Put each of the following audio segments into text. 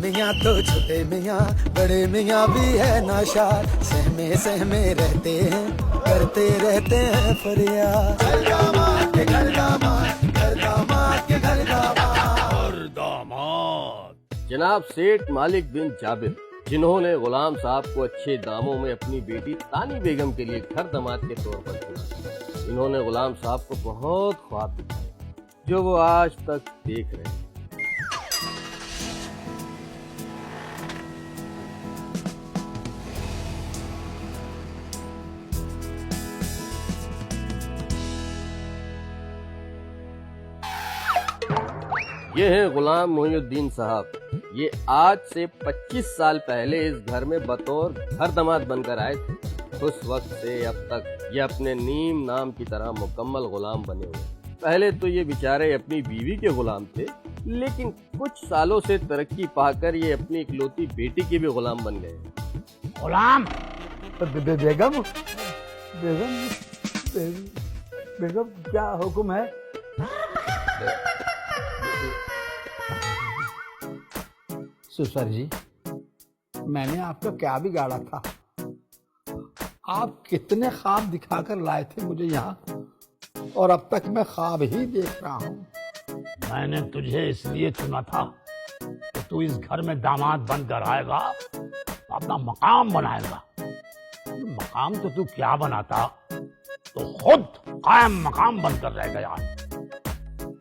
मियाँ तो छोटे मियाँ, बड़े मियाँ भी है नाशाद, सहमे सहमे रहते हैं, करते रहते हैं फरियाद। घर दामाद के घर दामाद, घर दामाद के घर दामाद। दामाद जनाब सेठ मालिक बिन जाबिर, जिन्होंने गुलाम साहब को अच्छे दामों में अपनी बेटी तानी बेगम के लिए घर दामाद के तौर पर चुना। इन्होंने गुलाम साहब को बहुत ख्वाब दिखाए जो वो आज तक देख रहे हैं। ये है गुलाम मोइनुद्दीन साहब। ये आज से 25 साल पहले इस घर में बतौर घर दामाद बनकर आए थे। उस वक्त से अब तक ये अपने नीम नाम की तरह मुकम्मल गुलाम बने हुए। पहले तो ये बेचारे अपनी बीवी के गुलाम थे, लेकिन कुछ सालों से तरक्की पाकर ये अपनी इकलौती बेटी के भी गुलाम बन गए। गुलाम बेगम बेगम बेगम क्या हुक्म है? सुसर जी, मैंने आपका क्या बिगाड़ा था? आप कितने ख्वाब दिखाकर लाए थे मुझे यहाँ, और अब तक मैं ख्वाब ही देख रहा हूँ। मैंने तुझे इसलिए चुना था कि तू इस घर में दामाद बनकर आएगा तो अपना मकाम बनाएगा। मकाम तो तू क्या बनाता, तो खुद कायम मकाम बनकर रह गया।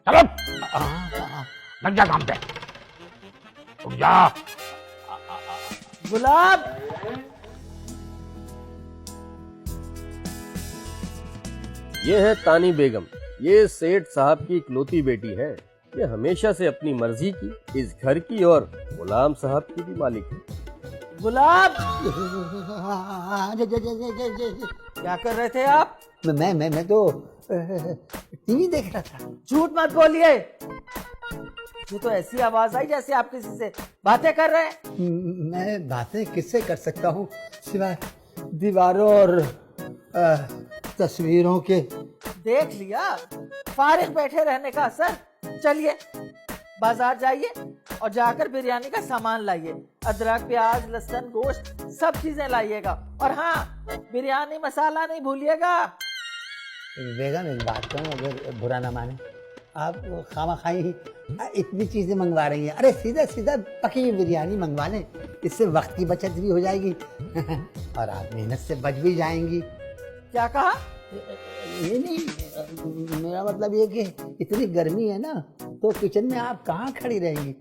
चलो लग जा काम पे, उठ जा। गुलाब, ये है तानी बेगम। ये सेठ साहब की इकलौती बेटी है। ये हमेशा से अपनी मर्जी की इस घर की और गुलाम साहब की भी मालिक है। गुलाब, क्या कर रहे थे आप? मैं तो टीवी देख रहा था। झूठ मत बोलिए। ये तो ऐसी आवाज आई जैसे आप किसी से बातें कर रहे हैं। मैं बातें किससे कर सकता हूँ सिवाय दीवारों और तस्वीरों के। देख लिया, फारिग बैठे रहने का असर। चलिए बाजार जाइए और जाकर बिरयानी का सामान लाइए। अदरक, प्याज, लहसुन, गोश्त सब चीजें लाइएगा। और हाँ, बिरयानी मसाला नहीं भूलिएगा। बेगम एक बात कहूँ, अगर बुरा ना माने, आप खामा खाई इतनी चीजें मंगवा रही हैं। अरे सीधा सीधा पकी हुई बिरयानी मंगवा लें, इससे वक्त की बचत भी हो जाएगी और आप मेहनत से बच भी जाएंगी। क्या कहा? नहीं, मेरा मतलब ये कि इतनी गर्मी है ना, तो किचन में आप कहाँ खड़ी रहेंगी?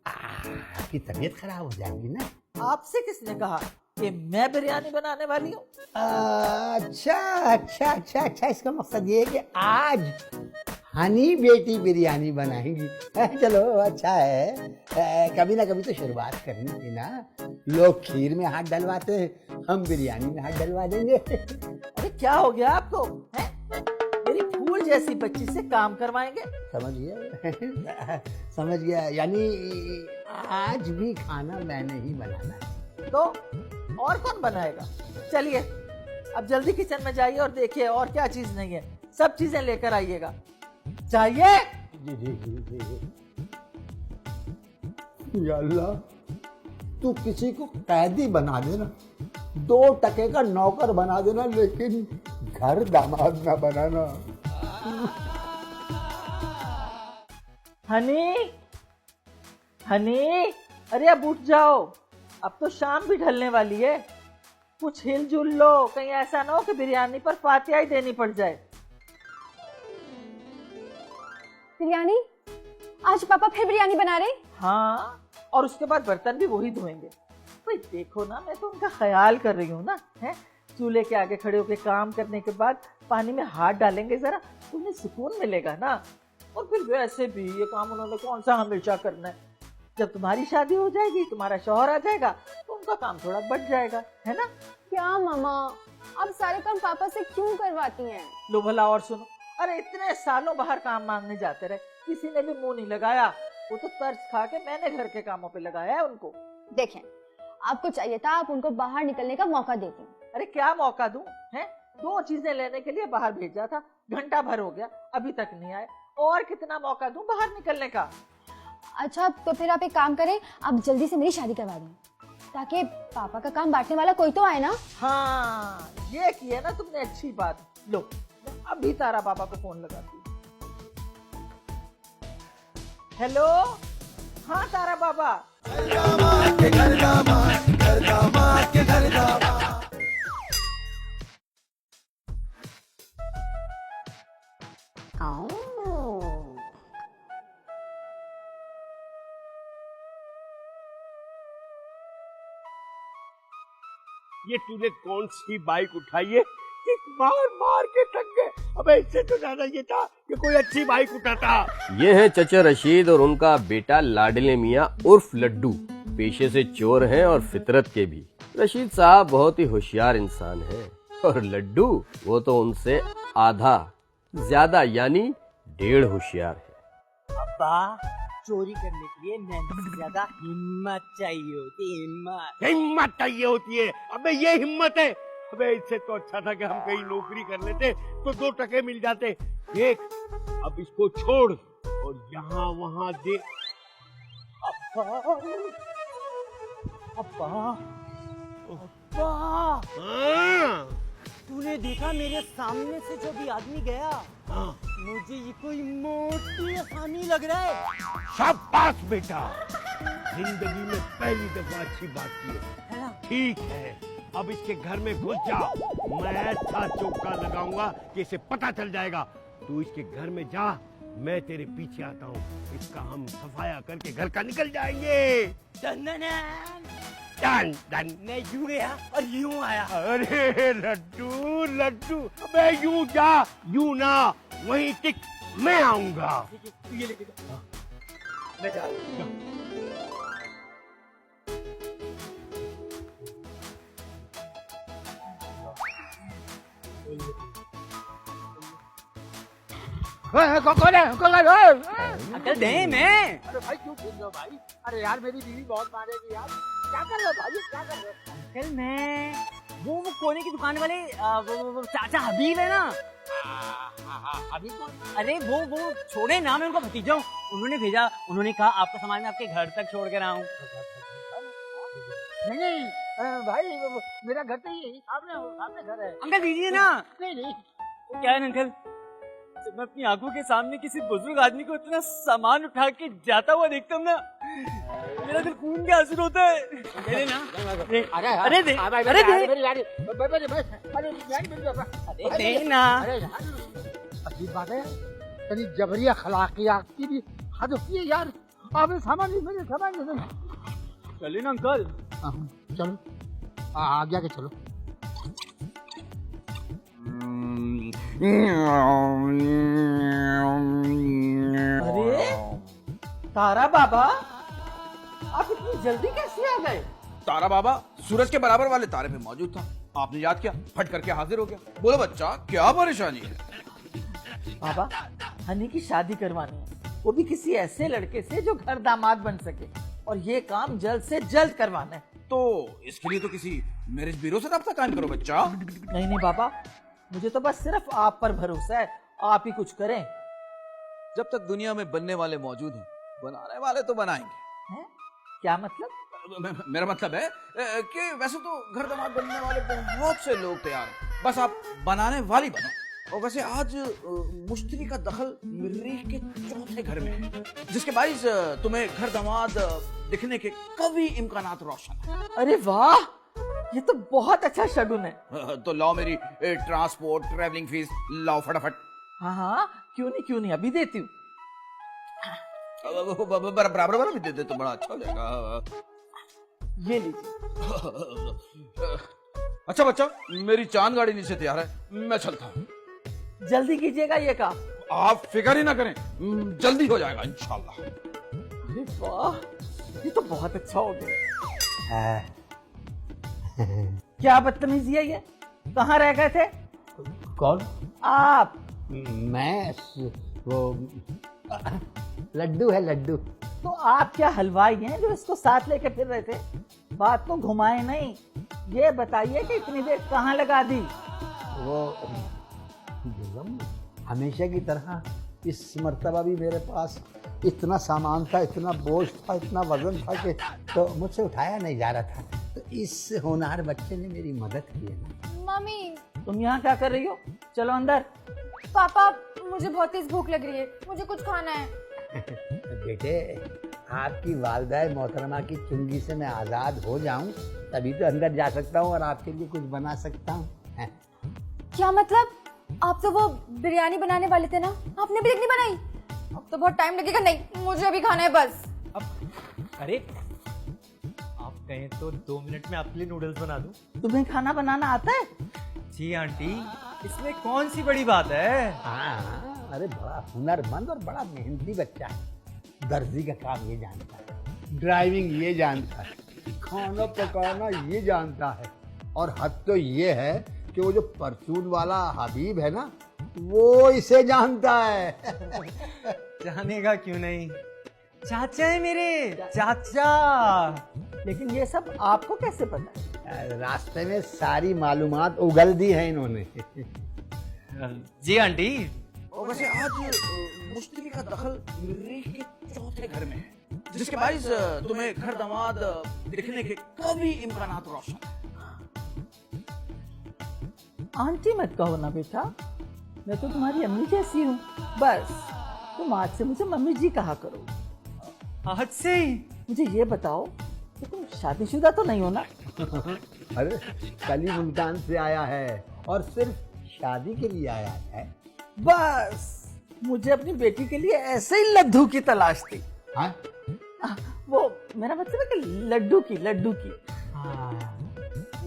आपकी तबीयत खराब हो जाएगी ना। आपसे किसने कहा कि मैं बिरयानी बनाने वाली हूँ? अच्छा अच्छा अच्छा अच्छा, इसका मकसद ये है कि आज हनी बेटी बिरयानी बनाएंगी। चलो अच्छा है, कभी ना कभी तो शुरुआत करनी थी ना। लोग खीर में हाथ डलवाते हैं, हम बिरयानी में हाथ डलवा देंगे। अरे क्या हो गया आपको है? मेरी फूल जैसी बच्ची से काम करवाएंगे? समझ गया समझ गया, यानी आज भी खाना मैंने ही बनाना है। तो और कौन बनाएगा? चलिए अब जल्दी किचन में जाइए और देखिए और क्या चीज नहीं है। सब चीजें लेकर आइएगा। चाहिए? जी जी जी जी। या अल्लाह, तू किसी को कैदी बना देना, 2 टके का नौकर बना देना, लेकिन घर दामाद ना बनाना। हनी, हनी, अरे अब उठ जाओ, अब तो शाम भी ढलने वाली है। कुछ हिलजुल लो, कहीं ऐसा ना हो कि बिरयानी पर फातिहा ही देनी पड़ जाए। बिरयानी? आज पापा फिर बिरयानी बना रहे? हाँ, और उसके बाद बर्तन भी वही धोएंगे। भाई देखो ना, मैं तो उनका ख्याल कर रही हूँ ना, है? चूल्हे के आगे खड़े होकर काम करने के बाद पानी में हाथ डालेंगे जरा, तो उन्हें सुकून मिलेगा ना। और फिर वैसे भी ये काम उन्होंने कौन सा हमेशा करना है। जब तुम्हारी शादी हो जाएगी, तुम्हारा शौहर आ जाएगा, तो उनका काम थोड़ा बढ़ जाएगा, है ना? क्या मामा, आप सारे काम पापा से क्यों करवाती हैं? लो भला और सुनो, अरे इतने सालों बाहर काम मांगने जाते रहे, किसी ने भी मुंह नहीं लगाया। वो तो तर्ज खा के मैंने घर के कामों पे लगाया है उनको। देखें, आपको चाहिए था आप उनको बाहर निकलने का मौका देती। अरे क्या मौका दूं, हैं? 2 चीजें लेने के लिए बाहर भेजा था, घंटा भर हो गया, अभी तक नहीं आए। और कितना मौका दूं बाहर निकलने का? अच्छा तो फिर आप एक काम करें, आप जल्दी से मेरी शादी करवा दें ताकि पापा का काम बांटने वाला कोई तो आए ना। हाँ, ये किया ना तुमने अच्छी बात। लो अभी तारा बाबा को फोन लगाती हूँ। हेलो, हाँ तारा बाबा। दामाद के घर दामाद, घर दामाद के घर दामाद। ये तूने कौन सी बाइक उठाई है? मार मार के थक गए। अबे इससे तो ज्यादा ये था कि कोई अच्छी बाइक उठाता। ये है चचा रशीद और उनका बेटा लाडले मियाँ उर्फ लड्डू। पेशे से चोर हैं और फितरत के भी। रशीद साहब बहुत ही होशियार इंसान है और लड्डू वो तो उनसे आधा ज्यादा यानी 1.5 होशियार है। अब्बा, चोरी करने के लिए मेहनत से ज्यादा हिम्मत चाहिए होती है। हिम्मत चाहिए होती है। अबे ये हिम्मत है। अबे इससे तो अच्छा था कि हम कहीं नौकरी कर लेते तो 2 टके मिल जाते। देख, अब इसको छोड़ और यहाँ वहाँ दे। अब्बा, अब्बा, अब्बा, हाँ, तूने देखा मेरे सामने से जो भी आदमी गया? हाँ। मुझे ये कोई मोटी आसानी लग रहा है। शाबाश बेटा, जिंदगी में पहली दफा अच्छी बात की है ना? ठीक है, अब इसके घर में घुस जा। मैं ऐसा चौका लगाऊंगा कि इसे पता चल जाएगा। तू इसके घर में जा, मैं तेरे पीछे आता हूँ। इसका हम सफाया करके घर का निकल जाएंगे। Done done done done. मैं यूं गया और यूं आया। अरे लड्डू लड्डू, अबे यूं जा, यूं ना, वहीं टिक, मैं आऊंगा। ठीक है, तू ये लेके जा। मैं जा रहा हूं। कौन है? अंकल दे मैं। अरे भाई क्यों घूम रहे हो भाई? अरे यार मेरी बीवी बहुत मारेगी यार। क्या कर रहे हो भाई? क्या कर रहे हो? अंकल मैं वो कोने की दुकान वाले वो चाचा हबीब है ना। अभी कौन? अरे वो छोड़े ना, मैं उनका भतीजा हूँ। उन्होंने भेजा, उन्होंने कहा आपका सामान मैं आपके घर तक छोड़ कर आऊँ। नहीं भाई मेरा घर तो यही सामने घर है। अंकल दीजिए ना। नहीं वो क्या है ना अंकल, जब मैं अपनी आंखों के सामने किसी बुजुर्ग आदमी को इतना सामान उठा के जाता हुआ देखता हूँ ना, मेरा दिल खून के आंसू होता है। दे देना। अरे दे, अरे दे ना। अजीब बात है, तनी जबरी अखलाकियात की भी हद होती है यार। आपने सामान नहीं, सामान नहीं। चलिए ना अंकल। चलो आगे आगे चलो। अरे तारा बाबा, आप इतनी जल्दी कैसे आ गए? तारा बाबा सूरज के बराबर वाले तारे पे मौजूद था। आपने याद किया, फट करके हाजिर हो गया। बोलो बच्चा, क्या परेशानी है? बाबा, हनी की शादी करवानी है, वो भी किसी ऐसे लड़के से जो घर दामाद बन सके, और ये काम जल्द से जल्द करवाना है। तो इसके लिए तो किसी मैरिज ब्यूरो से रब्ता कायम करो बच्चा। नहीं बाबा, मुझे तो बस सिर्फ आप पर भरोसा है, आप ही कुछ करें। जब तक दुनिया में बनने वाले मौजूद हैं, बनाने वाले तो बनाएंगे। हैं? क्या मतलब? मेरा मतलब है कि वैसे तो घर दामाद बनने वाले बहुत से लोग तैयार हैं, बस आप बनाने वाली बनो। और वैसे आज मुश्तरी का दखल मरीख के चौथे घर में है, जिसके बाइस तुम्हें घर दामाद दिखने के कभी इम्कानात रोशन है। अरे वाह, ये तो बहुत अच्छा शगुन है। तो लाओ मेरी ट्रांसपोर्ट ट्रैवलिंग फीस लाओ फटाफट। हाँ, क्यों नहीं, अभी देती हूँ। बराबर भी दे दे तो बड़ा अच्छा हो जाएगा। ये लीजिए। अच्छा बच्चा, मेरी चांद गाड़ी नीचे तैयार है, मैं चलता हूँ। जल्दी कीजिएगा ये काम। आप फिक्र ही ना करें, जल्दी हो जाएगा इंशाल्लाह। अरे वाह, ये तो बहुत अच्छा हो गया। क्या बदतमीजी है ये? कहाँ रह गए थे? कौन? आप? मैं वो लड्डू है, लड्डू। तो आप क्या हलवाई हैं जो इसको साथ लेके फिर रहे थे? बात को घुमाए नहीं, ये बताइए कि इतनी देर कहाँ लगा दी? वो बेगम, हमेशा की तरह इस मर्तबा भी मेरे पास इतना सामान था, इतना बोझ था, इतना वजन था कि तो मुझसे उठाया नहीं जा रहा था। तो इस होनहार बच्चे ने मेरी मदद की है ना। मम्मी। तुम यहाँ क्या कर रही हो? चलो अंदर। पापा मुझे बहुत तेज भूख लग रही है, मुझे कुछ खाना है। बेटे, आपकी वालदा मोहतरमा की चुंगी से मैं आज़ाद हो जाऊं तभी तो अंदर जा सकता हूं और आपके लिए कुछ बना सकता हूं। क्या मतलब? आप तो वो बिरयानी बनाने वाले थे ना, आपने अभी तक नहीं बनाई? अब तो बहुत टाइम लगेगा। नहीं, मुझे अभी खाना है बस। अब अरे आप कहें तो 2 मिनट में आपके लिए नूडल्स बना दूं। तुम्हें खाना बनाना आता है? जी आंटी, इसमें कौन सी बड़ी बात है। हाँ, अरे बड़ा हुनरमंद और बड़ा मेहनती बच्चा है। दर्जी का काम ये जानता है, ड्राइविंग ये जानता है, खाना पकाना ये जानता है, और हद तो ये है कि वो जो परचून वाला हबीब है ना, वो इसे जानता है। जानेगा क्यों नहीं, चाचा है मेरे, चाचा। लेकिन ये सब आपको कैसे पता है? रास्ते में सारी मालूमात उगल दी है इन्होंने। जी आंटी। और वैसे आज मुश्तरी का दखल मरीख के चौथे घर में है, जिसके बाइस तुम्हें घर दामाद दिखने के कभी इम्कानात रोशन है। आंटी मत कहो ना बेटा, मैं तो तुम्हारी अम्मी जैसी हूँ। बस तुम आज से मुझे मम्मी जी कहा करो। आज से ही? मुझे ये बताओ कि तुम शादीशुदा तो नहीं हो ना? अरे कल ही मुल्तान से आया है और सिर्फ शादी के लिए आया है। बस मुझे अपनी बेटी के लिए ऐसे ही लड्डू की तलाश थी। हाँ? वो मेरा मतलब है कि लड्डू की।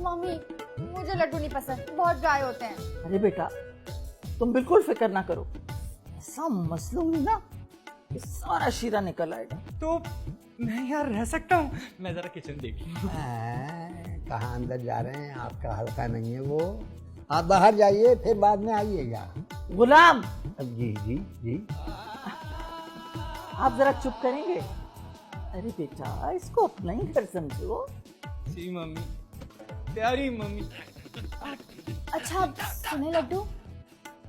मम्मी मुझे लड्डू नहीं पसंद, बहुत ड्राई होते हैं। अरे बेटा तुम बिल्कुल फिक्र ना करो, ऐसा मसलूंगी ना कि सारा शीरा निकल आएगा। तो मैं यहाँ रह सकता हूँ? मैं जरा किचन देख लूँ। कहाँ अंदर जा रहे हैं? आपका हल्का नहीं है वो, आप बाहर जाइए फिर बाद में आइएगा। गुलाम, जी जी जी। आप जरा चुप करेंगे? अरे बेटा इसको अपना ही घर समझो। जी मम्मी, प्यारी मम्मी। अच्छा सुने लड्डू,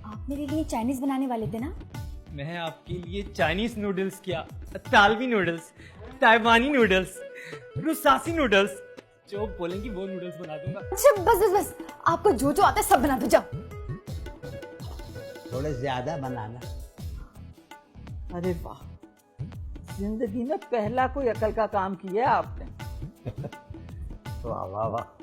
आप मेरे लिए चाइनीज बनाने वाले थे ना? मैं आपके लिए चाइनीज नूडल्स क्या, तालवी नूडल्स, ताइवानी नूडल्स, रुसासी नूडल्स, जो बोलेंगी वो नूडल्स बना दूंगा। अच्छा बस आपको जो जो आता है सब बना दो, जाओ। थोड़े ज्यादा बनाना। अरे वाह, जिंदगी में पहला कोई अकल का काम किया है आपने। वाह वाह वाह।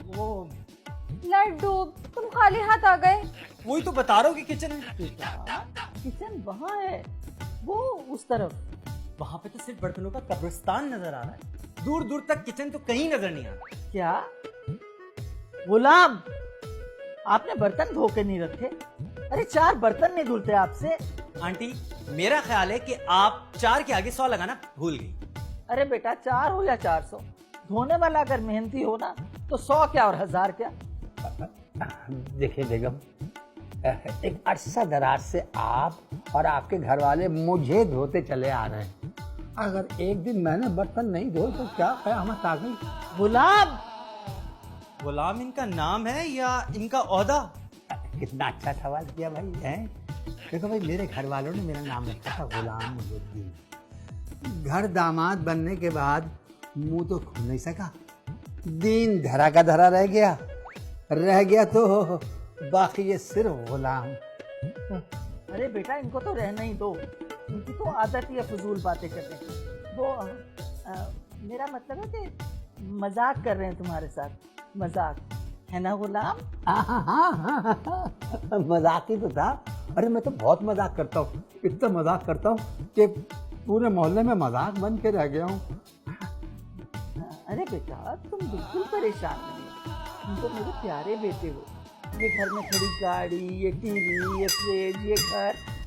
वो लड्डू तुम खाली हाथ आ गए। वही तो बता रहा हूँ कि किचन है। किचन वहाँ है, वो उस तरफ। वहां पे तो सिर्फ बर्तनों का कब्रिस्तान नजर आ रहा है, दूर दूर तक किचन तो कहीं नजर नहीं आ रहा। क्या गुलाम, आपने बर्तन धो के नहीं रखे? अरे 4 बर्तन नहीं धुलते आपसे? आंटी मेरा ख्याल है कि आप 4 के आगे 100 लगाना भूल गई। अरे बेटा 4 हो या 400, धोने वाला अगर मेहनती हो ना तो 100 क्या और 1000 क्या। देखिए बेगम, एक अरसा दराज से आप और आपके घर वाले मुझे धोते चले आ रहे हैं। अगर एक दिन मैंने बर्तन नहीं धोए तो क्या कयामत आ गई। गुलाम, गुलाम इनका नाम है या इनका ओहदा? कितना अच्छा सवाल किया भाई है। देखो भाई, मेरे घर वालों ने मेरा नाम रखा था गुलाम मुजुद्दीन। घर दामाद बनने के बाद मुंह तो खुल नहीं सका, दीन धरा का धरा रह गया तो बाकी ये सिर्फ गुलाम। अरे बेटा इनको तो रहना ही दो, इनकी तो आदत ही है फजूल बातें करने की। वो मेरा मतलब है कि मजाक कर रहे हैं तुम्हारे साथ, मजाक है ना गुलाम? हाँ, मजाक ही तो था। अरे मैं तो बहुत मजाक करता हूँ, इतना मजाक करता हूँ कि पूरे मोहल्ले में मजाक बन के रह गया हूँ। अरे बेटा तुम बिल्कुल परेशान नहीं हो, तुम तो मेरे प्यारे बेटे हो। ये घर में खड़ी गाड़ी, ये टीवी, ये फ्रिज, ये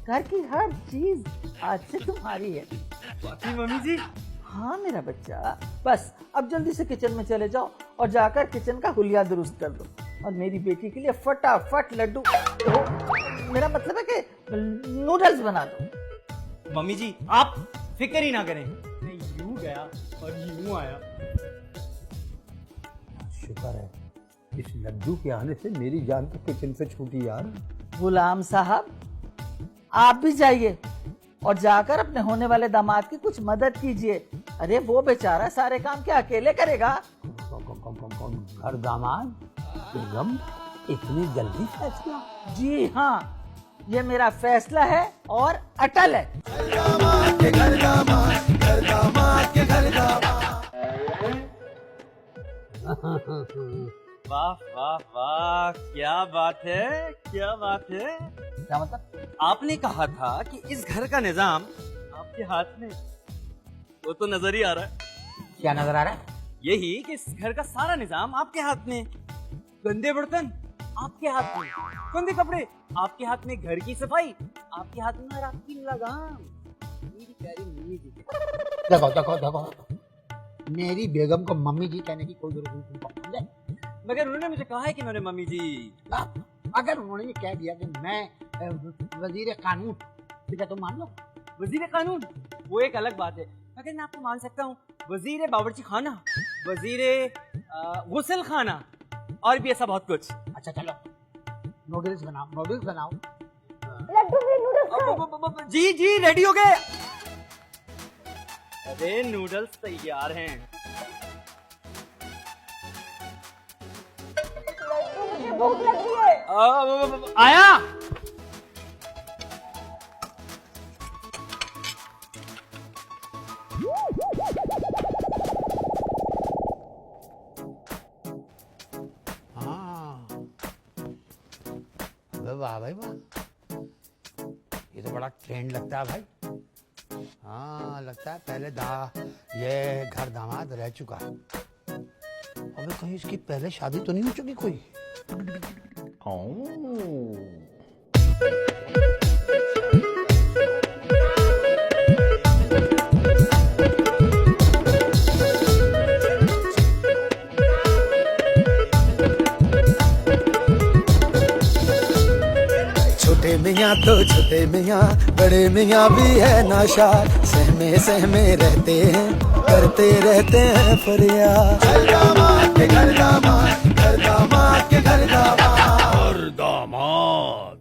घर की हर चीज आज से तुम्हारी है। बाकी मम्मी जी। हाँ मेरा बच्चा, बस अब जल्दी से किचन में चले जाओ और जाकर किचन का हुलिया दुरुस्त कर दो और मेरी बेटी के लिए फटाफट लड्डू, मेरा मतलब है कि नूडल्स बना दो। मम्मी जी आप फिक्र ही ना करें, मैं यूं गया और यूं आया। शुक्र है इस लड्डू के आने से मेरी जान तो किचन से छूटी यार। गुलाम साहब, आप भी जाइए और जाकर अपने होने वाले दामाद की कुछ मदद कीजिए। अरे वो बेचारा सारे काम क्या अकेले करेगा? कौन घर दामाद बेगम, इतनी जल्दी फैसला? जी हाँ, ये मेरा फैसला है और अटल है। दामाद के घर दामाद, घर दामाद के घर दामाद। वाह वाह वाह, क्या बात है, क्या बात है। क्या मतलब? आपने कहा था कि इस घर का निजाम आपके हाथ में, वो तो नजर ही आ रहा है। क्या नजर आ रहा है? यही कि इस घर का सारा निजाम आपके हाथ में, गंदे बर्तन आपके हाथ में, गंदे कपड़े आपके हाथ में, घर की सफाई आपके हाथ में और आपकी लगाम मेरी प्यारी मम्मी जी। देखो देखो देखो, मेरी बेगम को मम्मी जी कहने की कोई जरूरत नहीं तुमको, मगर उन्होंने मुझे कहा है कि मैंने मम्मी जी। अगर उन्होंने ये कह दिया कि मैं वजीर कानून, ठीक है तो मान लो। वजीर कानून वो एक अलग बात है, मगर मैं आपको मान सकता हूँ वजीर बावर्ची खाना, वजीर गुसल खाना और भी ऐसा बहुत कुछ। अच्छा चलो नूडल्स बनाओ, नूडल्स बनाओ। जी जी रेडी हो गए। अरे नूडल्स तैयार हैं। भूख लग रही है। आया। हाँ, वाह भाई वाह, ये तो बड़ा ट्रेंड लगता है भाई। हाँ लगता है पहले ये घर दामाद रह चुका है। अबे कहीं इसकी पहले शादी तो नहीं हो चुकी कोई? छोटे मियाँ तो छोटे मियाँ, बड़े मियाँ भी है नाशाद। सहमे सहमे रहते हैं, करते रहते हैं फरियाद। घर दामाद के घर दामाद, घर दामाद के घर दामाद। और दामाद